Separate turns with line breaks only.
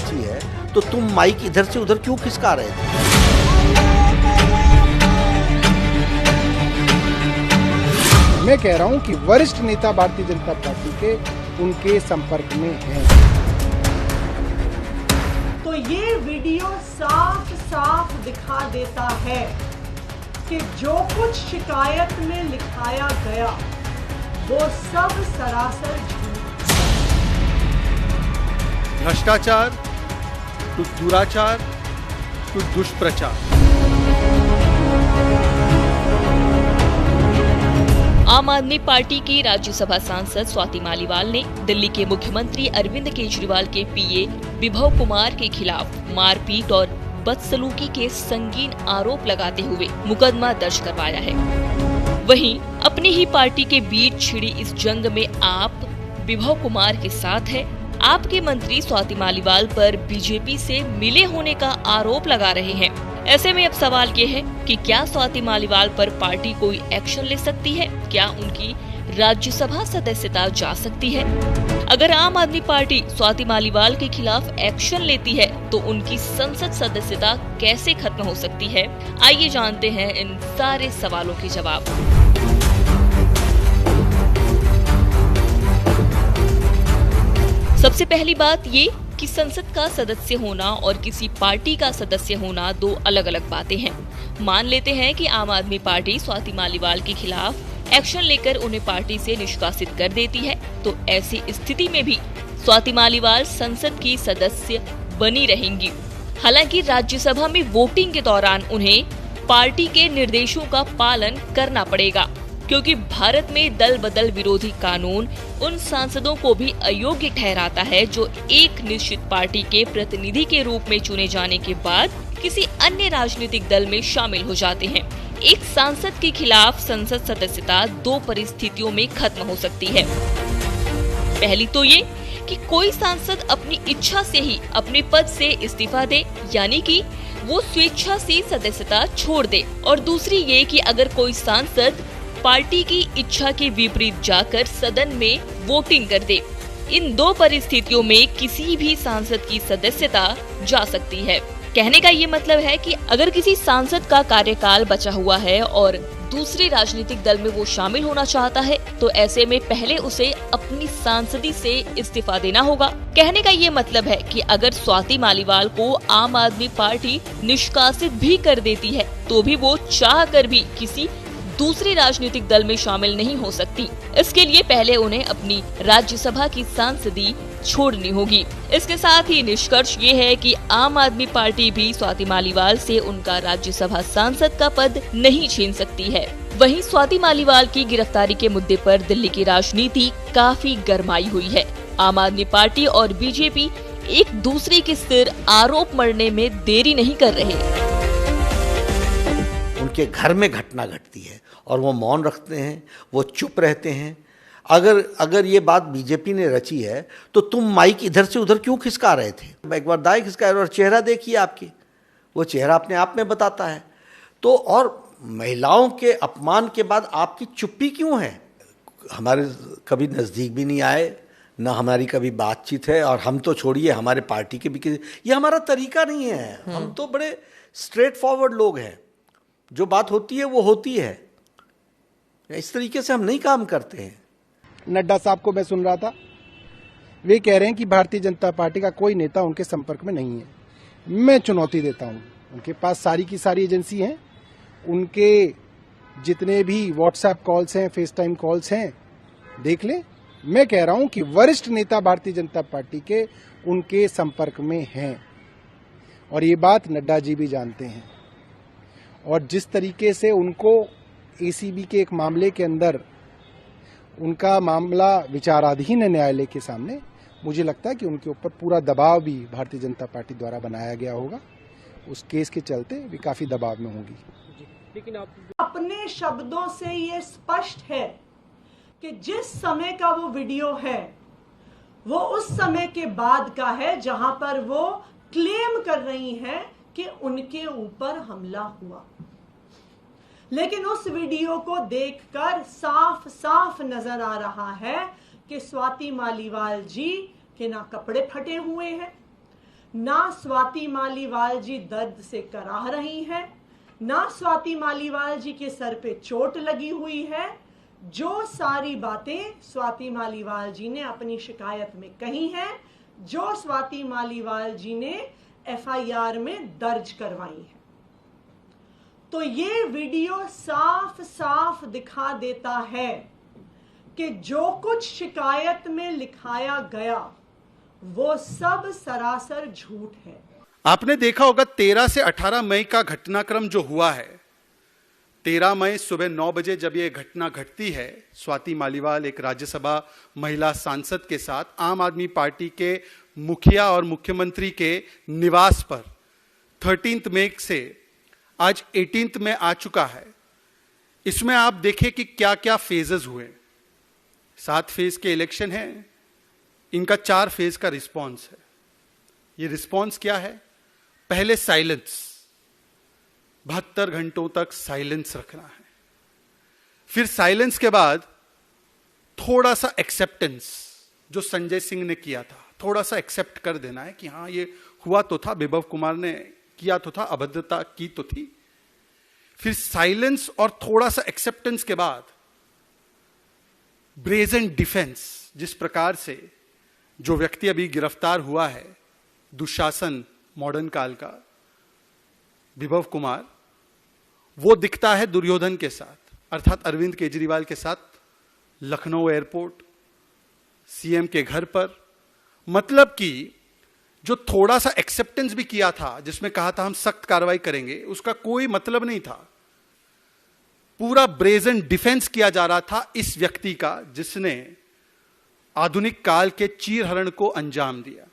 रची है तो तुम माइक इधर से उधर क्यों खिसका रहे थे?
मैं कह रहा हूं कि वरिष्ठ नेता भारतीय जनता पार्टी के उनके संपर्क में हैं।
तो ये वीडियो साफ साफ दिखा देता है कि जो कुछ शिकायत में लिखाया गया वो सब सरासर झूठ।
भ्रष्टाचार टू दुराचार टू दुष्प्रचार।
आम आदमी पार्टी की राज्यसभा सांसद स्वाति मालीवाल ने दिल्ली के मुख्यमंत्री अरविंद केजरीवाल के पीए विभव कुमार के खिलाफ मारपीट और बदसलूकी के संगीन आरोप लगाते हुए मुकदमा दर्ज करवाया है। वहीं अपनी ही पार्टी के बीच छिड़ी इस जंग में आप विभव कुमार के साथ है। आपके मंत्री स्वाति मालीवाल पर बीजेपी से मिले होने का आरोप लगा रहे हैं। ऐसे में अब सवाल ये है कि क्या स्वाति मालीवाल पर पार्टी कोई एक्शन ले सकती है? क्या उनकी राज्यसभा सदस्यता जा सकती है? अगर आम आदमी पार्टी स्वाति मालीवाल के खिलाफ एक्शन लेती है तो उनकी संसद सदस्यता कैसे खत्म हो सकती है? आइए जानते हैं इन सारे सवालों के जवाब। सबसे पहली बात ये कि संसद का सदस्य होना और किसी पार्टी का सदस्य होना दो अलग अलग बातें हैं। मान लेते हैं कि आम आदमी पार्टी स्वाति मालीवाल के खिलाफ एक्शन लेकर उन्हें पार्टी से निष्कासित कर देती है, तो ऐसी स्थिति में भी स्वाति मालीवाल संसद की सदस्य बनी रहेंगी। हालांकि राज्यसभा में वोटिंग के दौरान उन्हें पार्टी के निर्देशों का पालन करना पड़ेगा, क्योंकि भारत में दल बदल विरोधी कानून उन सांसदों को भी अयोग्य ठहराता है जो एक निश्चित पार्टी के प्रतिनिधि के रूप में चुने जाने के बाद किसी अन्य राजनीतिक दल में शामिल हो जाते हैं। एक सांसद के खिलाफ संसद सदस्यता दो परिस्थितियों में खत्म हो सकती है। पहली तो ये कि कोई सांसद अपनी इच्छा से ही अपने पद से इस्तीफा दे, यानी कि वो स्वेच्छा से सदस्यता छोड़ दे, और दूसरी ये कि अगर कोई सांसद पार्टी की इच्छा के विपरीत जाकर सदन में वोटिंग कर दे। इन दो परिस्थितियों में किसी भी सांसद की सदस्यता जा सकती है। कहने का ये मतलब है कि अगर किसी सांसद का कार्यकाल बचा हुआ है और दूसरे राजनीतिक दल में वो शामिल होना चाहता है, तो ऐसे में पहले उसे अपनी सांसदी से इस्तीफा देना होगा। कहने का ये मतलब है कि अगर स्वाति मालीवाल को आम आदमी पार्टी निष्कासित भी कर देती है, तो भी वो चाह कर भी किसी दूसरे राजनीतिक दल में शामिल नहीं हो सकती। इसके लिए पहले उन्हें अपनी राज्यसभा की सांसदी छोड़नी होगी। इसके साथ ही निष्कर्ष ये है कि आम आदमी पार्टी भी स्वाति मालीवाल से उनका राज्यसभा सांसद का पद नहीं छीन सकती है। वहीं स्वाति मालीवाल की गिरफ्तारी के मुद्दे पर दिल्ली की राजनीति काफी गरमाई हुई है। आम आदमी पार्टी और बीजेपी एक दूसरे के सिर आरोप मढ़ने में देरी नहीं कर रहे।
उनके घर में घटना घटती है और वो मौन रखते हैं, वो चुप रहते हैं। अगर ये बात बीजेपी ने रची है तो तुम माइक इधर से उधर क्यों खिसका रहे थे? एक बार दाएं खिसकाए और चेहरा देखिए आपके, वो चेहरा अपने आप में बताता है। तो और महिलाओं के अपमान के बाद आपकी चुप्पी क्यों है? हमारे कभी नज़दीक भी नहीं आए, ना हमारी कभी बातचीत है, और हम तो छोड़िए हमारे पार्टी के भी, ये हमारा तरीका नहीं है। हम तो बड़े स्ट्रेट फॉरवर्ड लोग हैं, जो बात होती है वो होती है। इस तरीके से हम नहीं काम करते हैं।
नड्डा साहब को मैं सुन रहा था, वे कह रहे हैं कि भारतीय जनता पार्टी का कोई नेता उनके संपर्क में नहीं है। मैं चुनौती देता हूं, उनके पास सारी की सारी एजेंसी हैं, उनके जितने भी व्हाट्सएप कॉल्स हैं, फेस टाइम कॉल्स हैं, देख लें। मैं कह रहा हूं कि वरिष्ठ नेता भारतीय जनता पार्टी के उनके संपर्क में हैं, और ये बात नड्डा जी भी जानते हैं। और जिस तरीके से उनको एसीबी के एक मामले के अंदर उनका मामला विचाराधीन है न्यायालय के सामने, मुझे लगता है कि उनके ऊपर पूरा दबाव भी भारतीय जनता पार्टी द्वारा बनाया गया होगा। उस केस के चलते भी काफी दबाव में होंगी।
लेकिन अपने शब्दों से ये स्पष्ट है कि जिस समय का वो वीडियो है वो उस समय के बाद का है जहां पर वो क्लेम कर रही हैं कि उनके ऊपर हमला हुआ। लेकिन उस वीडियो को देखकर साफ साफ नजर आ रहा है कि स्वाति मालीवाल जी के ना कपड़े फटे हुए हैं, ना स्वाति मालीवाल जी दर्द से कराह रही हैं, ना स्वाति मालीवाल जी के सर पे चोट लगी हुई है। जो सारी बातें स्वाति मालीवाल जी ने अपनी शिकायत में कही हैं, जो स्वाति मालीवाल जी ने एफआईआर में दर्ज करवाई है, तो ये वीडियो साफ साफ दिखा देता है कि जो कुछ शिकायत में लिखाया गया वो सब सरासर झूठ है।
आपने देखा होगा 13 से 18 मई का घटनाक्रम जो हुआ है। 13 मई सुबह 9 बजे जब यह घटना घटती है, स्वाति मालीवाल एक राज्यसभा महिला सांसद के साथ आम आदमी पार्टी के मुखिया और मुख्यमंत्री के निवास पर 13 मई से आज 18 में आ चुका है। इसमें आप देखें कि क्या क्या फेजेस हुए। 7 फेज के इलेक्शन है, इनका 4 फेज का रिस्पॉन्स है। ये रिस्पॉन्स क्या है? पहले साइलेंस, 72 घंटों तक साइलेंस रखना है। फिर साइलेंस के बाद थोड़ा सा एक्सेप्टेंस, जो संजय सिंह ने किया था, थोड़ा सा एक्सेप्ट कर देना है कि हाँ ये हुआ तो था, विभव कुमार ने किया तो था, अभद्रता की तो थी। फिर साइलेंस और थोड़ा सा एक्सेप्टेंस के बाद ब्रेजन डिफेंस, जिस प्रकार से जो व्यक्ति अभी गिरफ्तार हुआ है, दुशासन मॉडर्न काल का विभव कुमार, वो दिखता है दुर्योधन के साथ, अर्थात अरविंद केजरीवाल के साथ लखनऊ एयरपोर्ट, सीएम के घर पर। मतलब कि जो थोड़ा सा एक्सेप्टेंस भी किया था, जिसमें कहा था हम सख्त कार्रवाई करेंगे, उसका कोई मतलब नहीं था। पूरा ब्रेजन डिफेंस किया जा रहा था इस व्यक्ति का, जिसने आधुनिक काल के चीरहरण को अंजाम दिया।